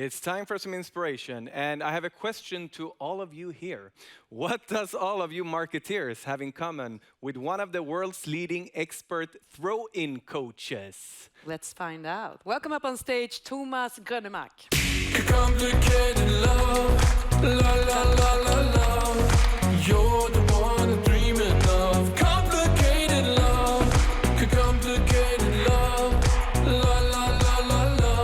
It's time for some inspiration, and I have a question to all of you here. What does all of you marketeers have in common with one of the world's leading expert throw-in coaches? Let's find out. Welcome up on stage, Thomas Grønnemark. Complicated love, la la la la la. You're the one I'm dreaming of. Complicated love, complicated love, la la la la la.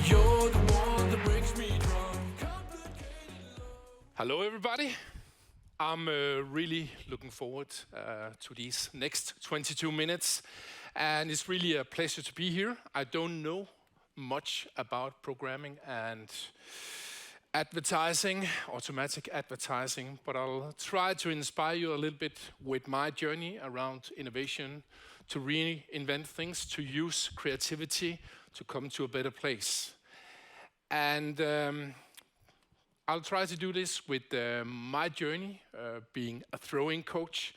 You're the one that breaks me drunk. Complicated love. Hello, everybody. I'm really looking forward to these next 22 minutes, and it's really a pleasure to be here. I don't know much about programming and advertising, automatic advertising, but I'll try to inspire you a little bit with my journey around innovation, to reinvent things, to use creativity to come to a better place. And I'll try to do this with my journey, being a throwing coach.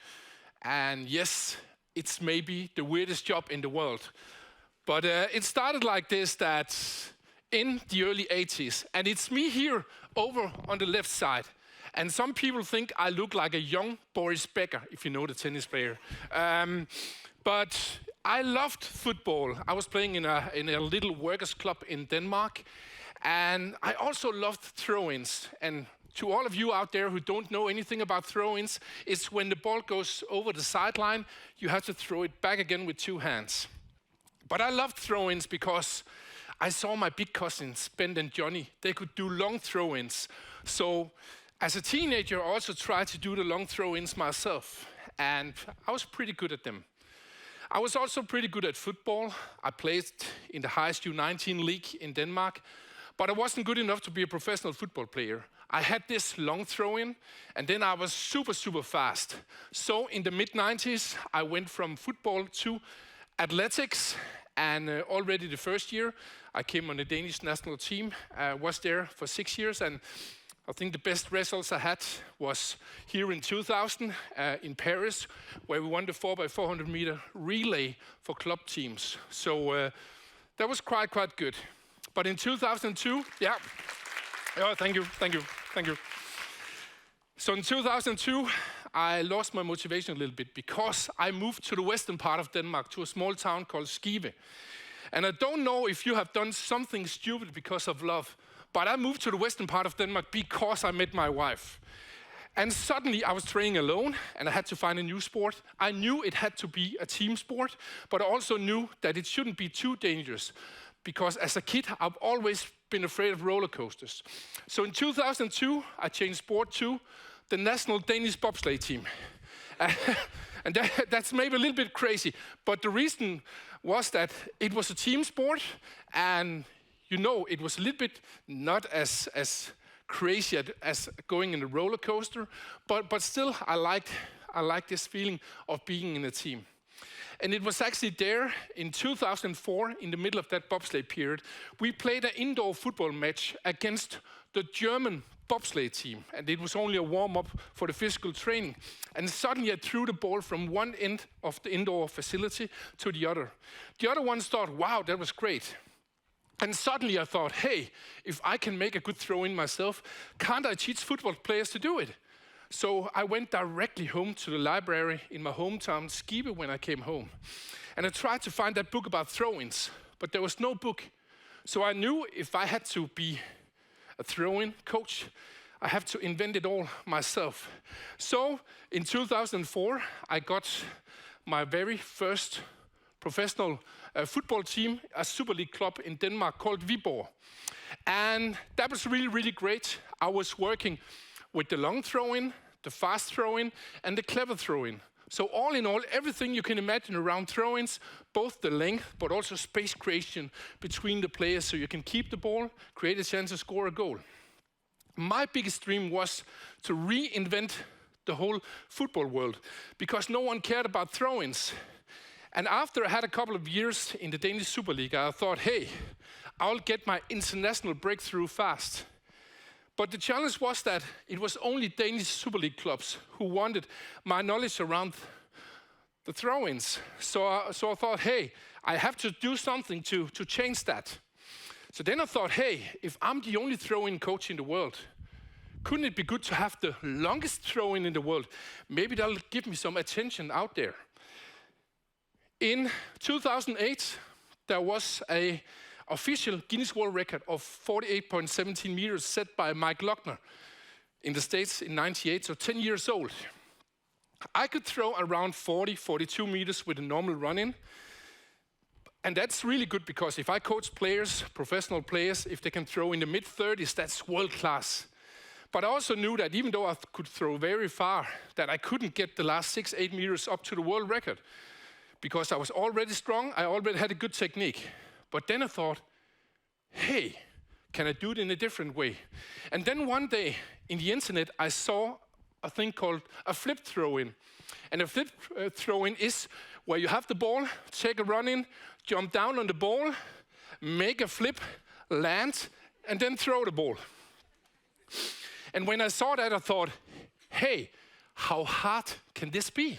And yes, it's maybe the weirdest job in the world. But it started like this, that in the early 80s, and it's me here over on the left side. And some people think I look like a young Boris Becker, if you know the tennis player. But I loved football. I was playing in a little workers' club in Denmark. And I also loved throw-ins. And to all of you out there who don't know anything about throw-ins, it's when the ball goes over the sideline, you have to throw it back again with two hands. But I loved throw-ins because I saw my big cousins, Ben and Johnny. They could do long throw-ins. So as a teenager, I also tried to do the long throw-ins myself. And I was pretty good at them. I was also pretty good at football. I played in the highest U19 league in Denmark. But I wasn't good enough to be a professional football player. I had this long throw-in, and then I was super, super fast. So in the mid-90s, I went from football to athletics. And already the first year, I came on the Danish national team. I was there for 6 years, and I think the best results I had was here in 2000 in Paris, where we won the 4x400 meter relay for club teams. So that was quite good. But in 2002, thank you. So in 2002, I lost my motivation a little bit because I moved to the western part of Denmark, to a small town called Skive. And I don't know if you have done something stupid because of love, but I moved to the western part of Denmark because I met my wife. And suddenly I was training alone, and I had to find a new sport. I knew it had to be a team sport, but I also knew that it shouldn't be too dangerous, because as a kid, I've always been afraid of roller coasters. So in 2002, I changed sport to the national Danish bobsleigh team. And that's maybe a little bit crazy, but the reason was that it was a team sport, and it was a little bit not as crazy as going in a roller coaster, but still I liked this feeling of being in a team. And it was actually there in 2004, in the middle of that bobsleigh period, we played an indoor football match against the German bobsleigh team. And it was only a warm-up for the physical training. And suddenly I threw the ball from one end of the indoor facility to the other. The other ones thought, wow, that was great. And suddenly I thought, hey, if I can make a good throw-in myself, can't I teach football players to do it? So I went directly home to the library in my hometown, Skive, when I came home. And I tried to find that book about throw-ins, but there was no book. So I knew if I had to be a throw-in coach, I have to invent it all myself. So in 2004, I got my very first professional football team, a Super League club in Denmark called Viborg. And that was really, really great. I was working with the long throw-in, the fast throw-in, and the clever throw-in. So all in all, everything you can imagine around throw-ins, both the length, but also space creation between the players, so you can keep the ball, create a chance to score a goal. My biggest dream was to reinvent the whole football world, because no one cared about throw-ins. And after I had a couple of years in the Danish Super League, I thought, hey, I'll get my international breakthrough fast. But the challenge was that it was only Danish Super League clubs who wanted my knowledge around the throw-ins. So I thought, hey, I have to do something to change that. So then I thought, hey, if I'm the only throw-in coach in the world, couldn't it be good to have the longest throw-in in the world? Maybe that'll give me some attention out there. In 2008, there was an official Guinness World Record of 48.17 meters set by Mike Lochner in the States in 98, so 10 years old. I could throw around 42 meters with a normal run-in. And that's really good because if I coach players, professional players, if they can throw in the mid-30s, that's world class. But I also knew that even though I could throw very far, that I couldn't get the last 6-8 meters up to the world record because I was already strong, I already had a good technique. But then I thought, hey, can I do it in a different way? And then one day in the internet, I saw a thing called a flip throw-in. And a flip throw-in is where you have the ball, take a run-in, jump down on the ball, make a flip, land, and then throw the ball. And when I saw that, I thought, hey, how hard can this be?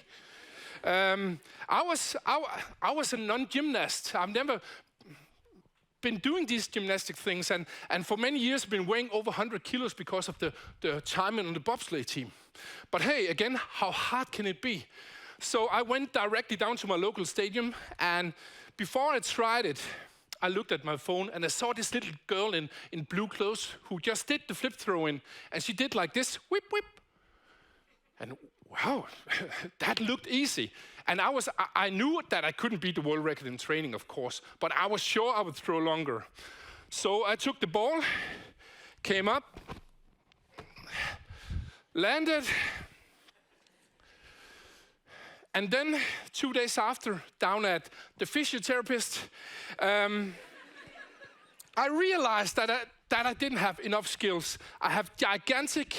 I was a non-gymnast. I've never been doing these gymnastic things, and for many years been weighing over 100 kilos because of the timing on the bobsleigh team. But hey, again, how hard can it be? So I went directly down to my local stadium, and before I tried it, I looked at my phone and I saw this little girl in blue clothes who just did the flip throw-in, and she did like this, whip, whip. And wow, that looked easy. And I knew that I couldn't beat the world record in training, of course, but I was sure I would throw longer. So I took the ball, came up, landed, and then 2 days after, down at the physiotherapist, I realized that I didn't have enough skills. I have gigantic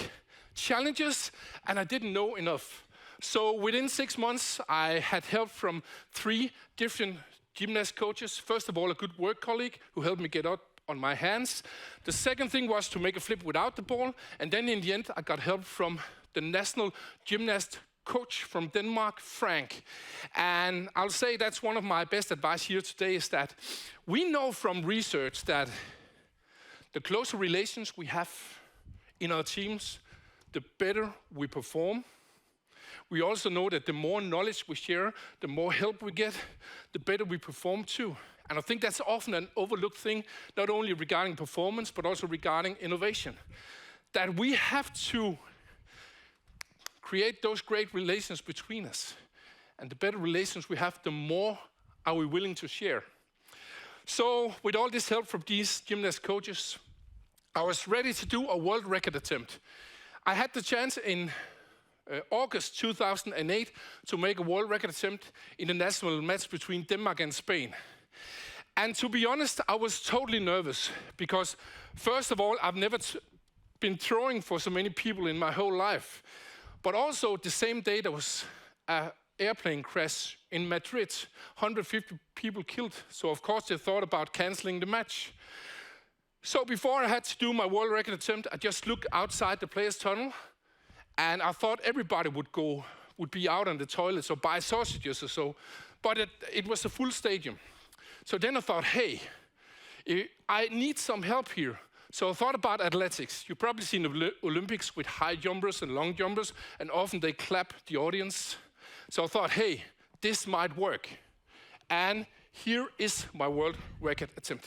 challenges, and I didn't know enough. So within 6 months, I had help from 3 different gymnast coaches. First of all, a good work colleague who helped me get up on my hands. The second thing was to make a flip without the ball. And then in the end, I got help from the national gymnast coach from Denmark, Frank. And I'll say that's one of my best advice here today is that we know from research that the closer relations we have in our teams, the better we perform. We also know that the more knowledge we share, the more help we get, the better we perform too. And I think that's often an overlooked thing, not only regarding performance, but also regarding innovation. That we have to create those great relations between us. And the better relations we have, the more are we willing to share. So with all this help from these gymnast coaches, I was ready to do a world record attempt. I had the chance in August 2008 to make a world record attempt in the national match between Denmark and Spain. And to be honest, I was totally nervous because, first of all, I've never been throwing for so many people in my whole life. But also, the same day, there was an airplane crash in Madrid. 150 people killed. So, of course, they thought about canceling the match. So, before I had to do my world record attempt, I just looked outside the players' tunnel. And I thought everybody would be out on the toilets or buy sausages or so. But it was a full stadium. So then I thought, hey, I need some help here. So I thought about athletics. You've probably seen the Olympics with high jumpers and long jumpers, and often they clap the audience. So I thought, hey, this might work. And here is my world record attempt.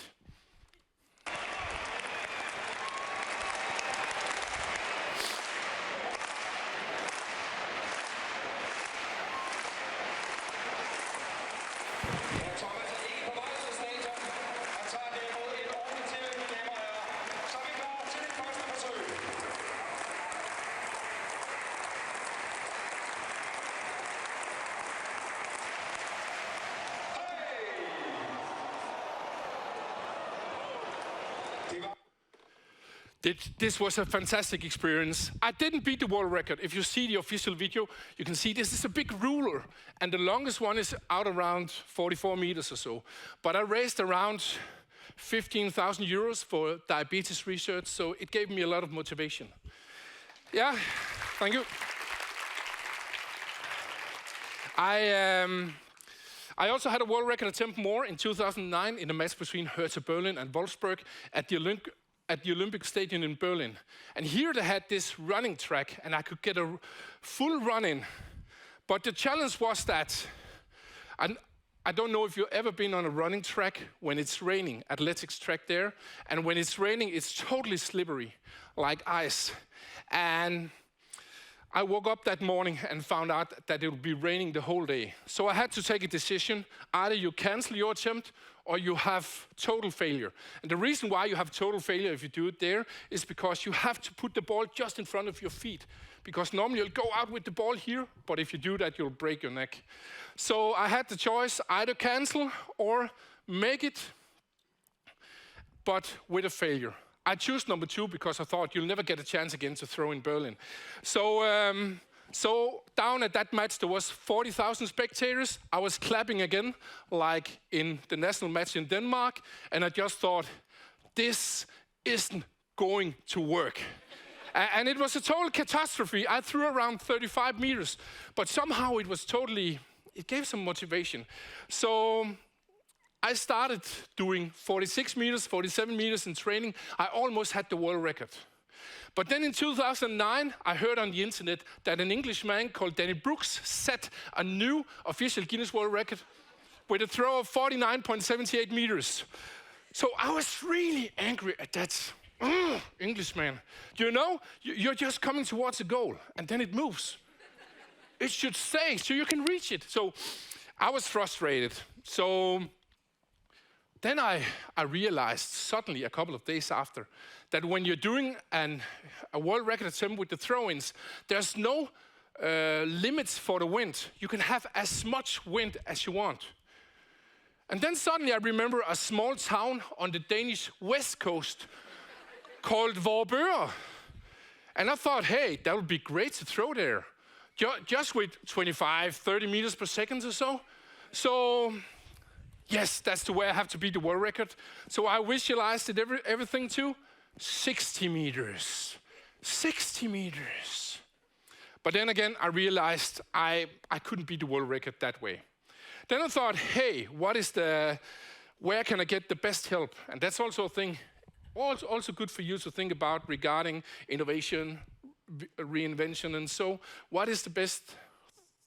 This was a fantastic experience. I didn't beat the world record. If you see the official video, you can see this is a big ruler. And the longest one is out around 44 meters or so. But I raised around 15,000 euros for diabetes research, so it gave me a lot of motivation. Yeah, I also had a world record attempt more in 2009 in a match between Hertha Berlin and Wolfsburg at the Olympic Stadium in Berlin. And here they had this running track, and I could get a full run in. But the challenge was that, I don't know if you've ever been on a running track when it's raining, athletics track there, and when it's raining, it's totally slippery, like ice. And I woke up that morning and found out that it would be raining the whole day. So I had to take a decision. Either you cancel your attempt or you have total failure. And the reason why you have total failure if you do it there is because you have to put the ball just in front of your feet. Because normally you'll go out with the ball here, but if you do that, you'll break your neck. So I had the choice, either cancel or make it, but with a failure. I chose number 2 because I thought you'll never get a chance again to throw in Berlin. So down at that match, there was 40,000 spectators. I was clapping again, like in the national match in Denmark. And I just thought, this isn't going to work. And it was a total catastrophe. I threw around 35 meters, but somehow it gave some motivation. So I started doing 46 meters, 47 meters in training. I almost had the world record. But then in 2009, I heard on the internet that an Englishman called Danny Brooks set a new official Guinness World Record with a throw of 49.78 meters. So I was really angry at that Englishman. You know, you're just coming towards a goal, and then it moves. It should stay so you can reach it. So I was frustrated. So then I realized suddenly a couple of days after that when you're doing a world record attempt with the throw-ins, there's no limits for the wind. You can have as much wind as you want. And then suddenly I remember a small town on the Danish west coast called Vorburg. And I thought, hey, that would be great to throw there. Just with 25, 30 meters per second or so. So yes, that's the way I have to beat the world record. So I visualized it everything too. 60 meters. 60 meters. But then again, I realized I couldn't beat the world record that way. Then I thought, hey, where can I get the best help? And that's also a thing, also good for you to think about regarding innovation, reinvention, and so. What is the best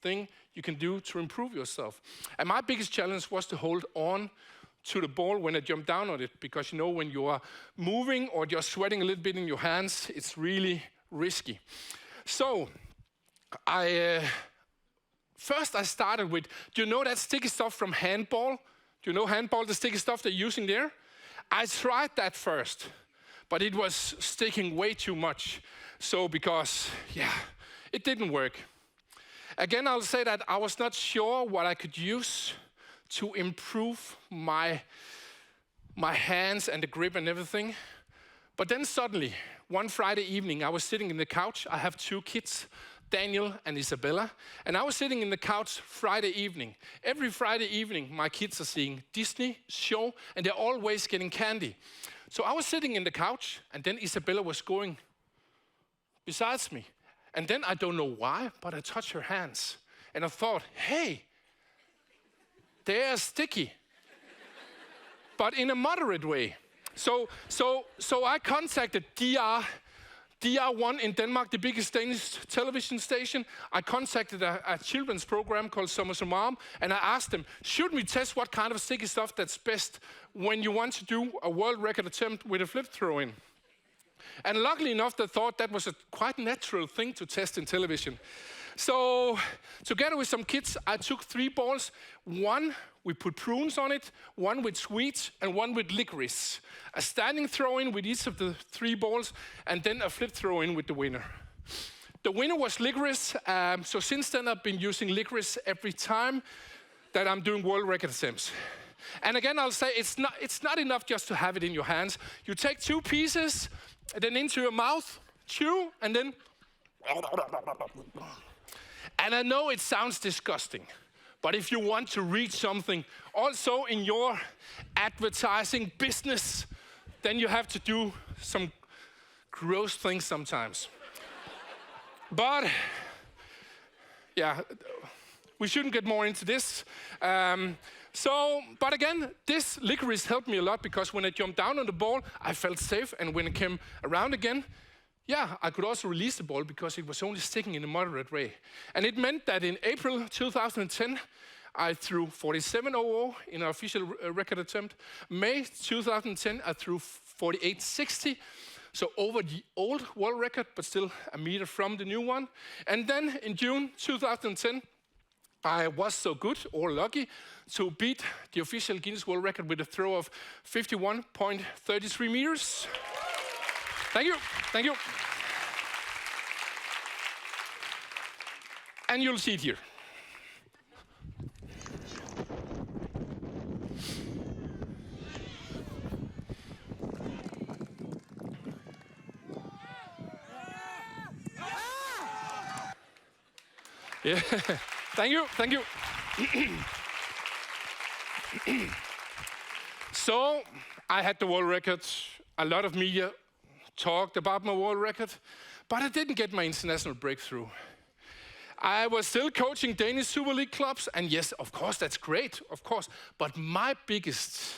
thing you can do to improve yourself? And my biggest challenge was to hold on to the ball when I jumped down on it, because you know when you are moving or just sweating a little bit in your hands, it's really risky. So first I started with, do you know that sticky stuff from handball? Do you know handball, the sticky stuff they're using there? I tried that first, but it was sticking way too much. So because, it didn't work. Again, I'll say that I was not sure what I could use to improve my hands and the grip and everything. But then suddenly, one Friday evening, I was sitting in the couch. I have 2 kids, Daniel and Isabella. And I was sitting in the couch Friday evening. Every Friday evening, my kids are seeing Disney show, and they're always getting candy. So I was sitting in the couch, and then Isabella was going besides me. And then I don't know why, but I touched her hands. And I thought, hey, they're sticky. But in a moderate way. So I contacted DR1 in Denmark, the biggest Danish television station. I contacted a children's program called Summer Mom, and I asked them, should we test what kind of sticky stuff that's best when you want to do a world record attempt with a flip throw-in? And luckily enough, they thought that was a quite natural thing to test in television. So together with some kids, I took 3 balls. One, we put prunes on it, one with sweets, and one with licorice. A standing throw-in with each of the 3 balls, and then a flip throw-in with the winner. The winner was licorice, so since then I've been using licorice every time that I'm doing world record attempts. And again, I'll say it's not enough just to have it in your hands. You take 2 pieces, and then into your mouth, chew, and then... And I know it sounds disgusting, but if you want to reach something also in your advertising business, then you have to do some gross things sometimes. But, we shouldn't get more into this. But again, this licorice helped me a lot because when I jumped down on the ball, I felt safe. And when it came around again, yeah, I could also release the ball because it was only sticking in a moderate way. And it meant that in April 2010, I threw 47.00 in an official record attempt. May 2010, I threw 48.60. So over the old world record, but still a meter from the new one. And then in June 2010, I was so good or lucky to beat the official Guinness World Record with a throw of 51.33 meters. Thank you, thank you. And you'll see it here. Yeah, thank you, thank you. So, I had the world record. A lot of media talked about my world record, but I didn't get my international breakthrough. I was still coaching Danish Super League clubs, and yes, of course, that's great, of course. But my biggest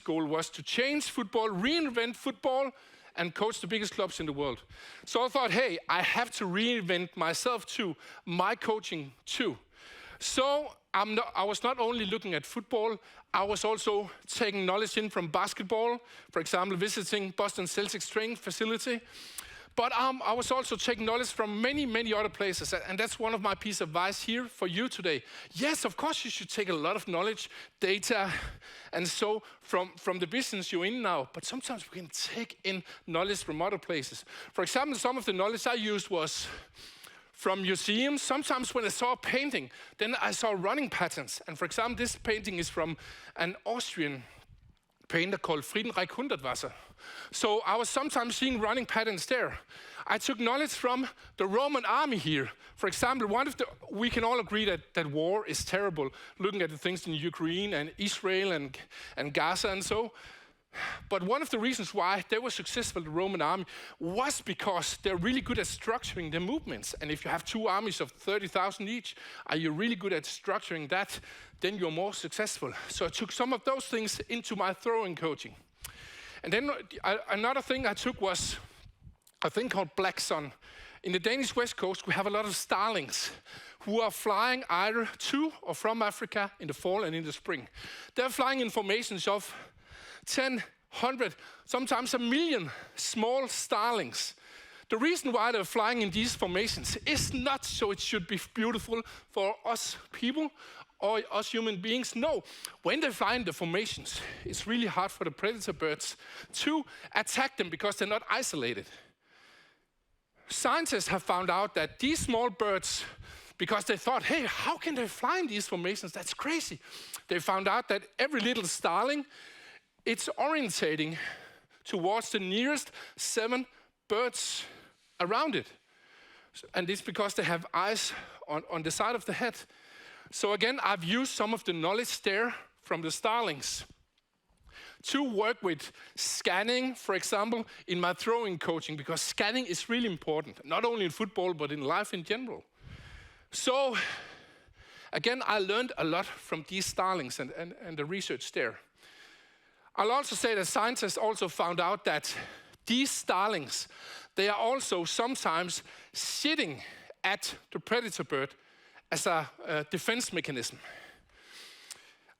goal was to change football, reinvent football, and coach the biggest clubs in the world. So I thought, hey, I have to reinvent myself too, my coaching too. So I was not only looking at football, I was also taking knowledge in from basketball, for example, visiting Boston Celtics training facility. But I was also taking knowledge from many, many other places. And that's one of my piece of advice here for you today. Yes, of course, you should take a lot of knowledge, data, and so from the business you're in now. But sometimes we can take in knowledge from other places. For example, some of the knowledge I used was from museums. Sometimes when I saw a painting, then I saw running patterns. And for example, this painting is from an Austrian painter called Friedenreich Hundertwasser. So I was sometimes seeing running patterns there. I took knowledge from the Roman army here. For example, we can all agree that war is terrible, looking at the things in Ukraine and Israel and Gaza and so. But one of the reasons why they were successful, the Roman army, was because they're really good at structuring their movements. And if you have two armies of 30,000 each, are you really good at structuring that, then you're more successful. So I took some of those things into my throwing coaching. And then another thing I took was a thing called black sun. In the Danish West Coast, we have a lot of starlings who are flying either to or from Africa in the fall and in the spring. They're flying in formations of 10, 100, sometimes 1 million small starlings. The reason why they're flying in these formations is not so it should be beautiful for us people or us human beings. No, when they fly in the formations, it's really hard for the predator birds to attack them because they're not isolated. Scientists have found out that these small birds, because they thought, hey, how can they fly in these formations? That's crazy. They found out that every little starling, it's orientating towards the nearest 7 birds around it. And it's because they have eyes on the side of the head. So again, I've used some of the knowledge there from the starlings to work with scanning, for example, in my throwing coaching, because scanning is really important, not only in football, but in life in general. So again, I learned a lot from these starlings and the research there. I'll also say that scientists also found out that these starlings, they are also sometimes sitting at the predator bird as a defense mechanism.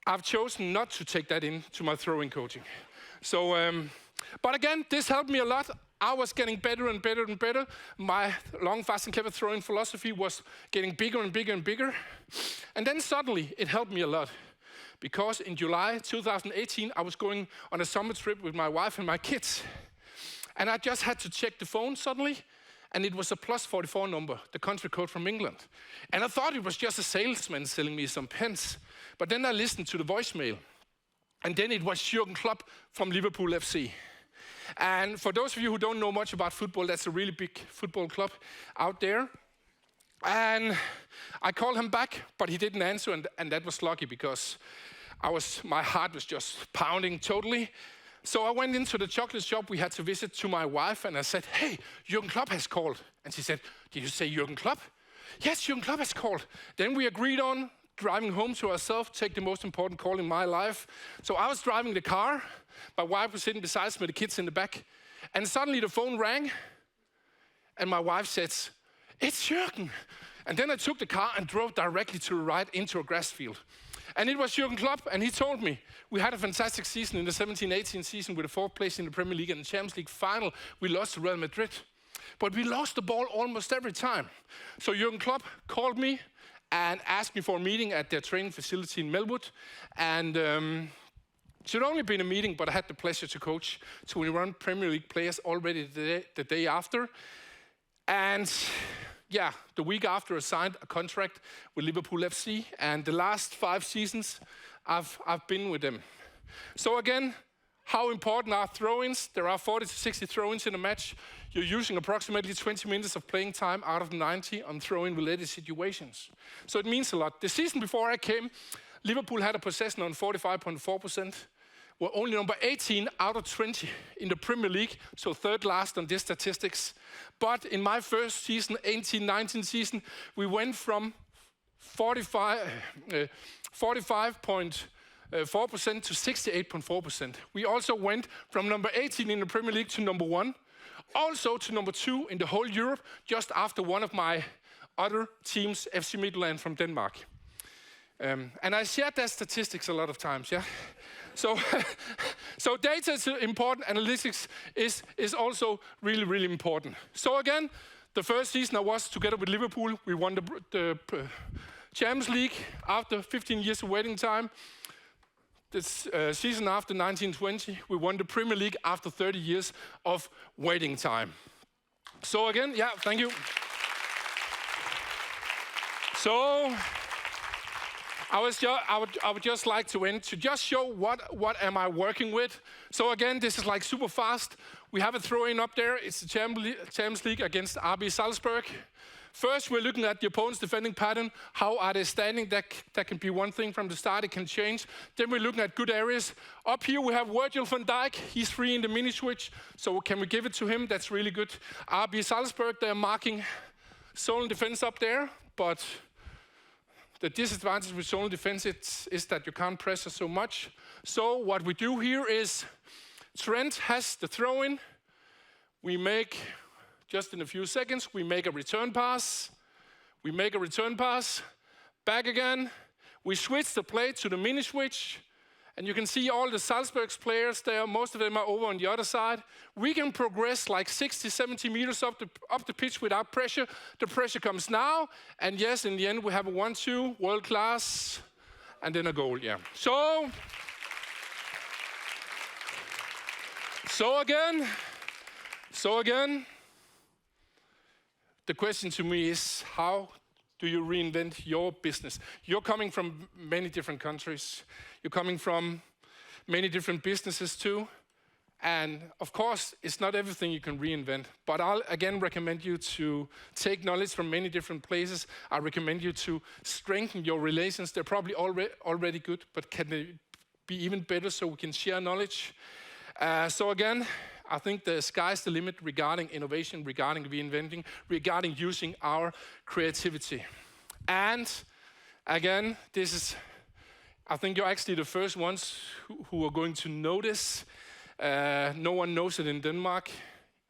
I've chosen not to take that into my throwing coaching. So, but again, this helped me a lot. I was getting better and better and better. My long, fast, and clever throwing philosophy was getting bigger and bigger and bigger. And then suddenly, it helped me a lot. Because in July 2018, I was going on a summer trip with my wife and my kids. And I just had to check the phone suddenly, and it was a +44 number, the country code from England. And I thought it was just a salesman selling me some pens. But then I listened to the voicemail, and then it was Jürgen Klopp from Liverpool FC. And for those of you who don't know much about football, that's a really big football club out there. And I called him back, but he didn't answer, and that was lucky because my heart was just pounding totally. So I went into the chocolate shop we had to visit to my wife, and I said, hey, Jürgen Klopp has called. And she said, did you say Jürgen Klopp? Yes, Jürgen Klopp has called. Then we agreed on driving home to ourselves, take the most important call in my life. So I was driving the car. My wife was sitting beside me, the kids in the back. And suddenly the phone rang. And my wife said, "It's Jürgen." And then I took the car and drove directly to the right into a grass field. And it was Jürgen Klopp, and he told me we had a fantastic season in the 17-18 season with a 4th place in the Premier League and the Champions League final. We lost to Real Madrid. But we lost the ball almost every time. So Jürgen Klopp called me and asked me for a meeting at their training facility in Melwood. And it should only been a meeting, but I had the pleasure to coach 21 Premier League players already the day after. And yeah, the week after I signed a contract with Liverpool FC, and the last 5 seasons I've been with them. So again, how important are throw-ins? There are 40 to 60 throw-ins in a match. You're using approximately 20 minutes of playing time out of 90 on throw-in related situations. So it means a lot. The season before I came, Liverpool had a possession on 45.4%. We're only number 18 out of 20 in the Premier League, so 3rd last on these statistics. But in my first season, 18-19 season, we went from 45.4% to 68.4%. We also went from number 18 in the Premier League to number 1, also to number 2 in the whole Europe, just after one of my other teams, FC Midtjylland from Denmark. And I shared that statistics a lot of times, yeah? So data is important, analytics is also really, really important. So again, the first season I was together with Liverpool, we won the Champions League after 15 years of waiting time. This season after 1920, we won the Premier League after 30 years of waiting time. So again, yeah, thank you. So I would just like to end to just show what am I working with. So again, this is like super fast. We have a throw-in up there. It's the Champions League against IAB Salzburg. First, we're looking at the opponent's defending pattern. How are they standing? That can be one thing from the start. It can change. Then we're looking at good areas. Up here, we have Virgil van Dijk. He's free in the mini switch. So can we give it to him? That's really good. IAB Salzburg, they're marking zone defense up there. But the disadvantage with zone defense is that you can't pressure so much. So what we do here is Trent has the throw-in. We make, just in a few seconds, we make a return pass. We make a return pass. Back again. We switch the play to the mini switch. And you can see all the Salzburg's players there. Most of them are over on the other side. We can progress like 60, 70 meters up the pitch without pressure. The pressure comes now. And yes, in the end, we have a 1-2, world class, and then a goal, yeah. So again, the question to me is, how do you reinvent your business? You're coming from many different countries. You're coming from many different businesses too. And of course, it's not everything you can reinvent. But I'll again recommend you to take knowledge from many different places. I recommend you to strengthen your relations. They're probably already good, but can they be even better so we can share knowledge? So again, I think the sky's the limit regarding innovation, regarding reinventing, regarding using our creativity. And again, I think you're actually the first ones who are going to know this. No one knows it in Denmark.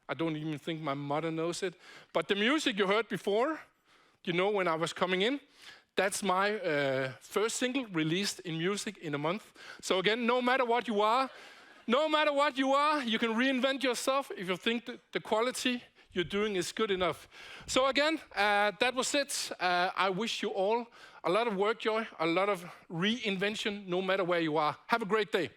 I don't even think my mother knows it. But the music you heard before, you know, when I was coming in, that's my first single released in music in a month. So again, no matter what you are, you can reinvent yourself if you think that the quality you're doing is good enough. So again, that was it. I wish you all a lot of work joy, a lot of reinvention, no matter where you are. Have a great day.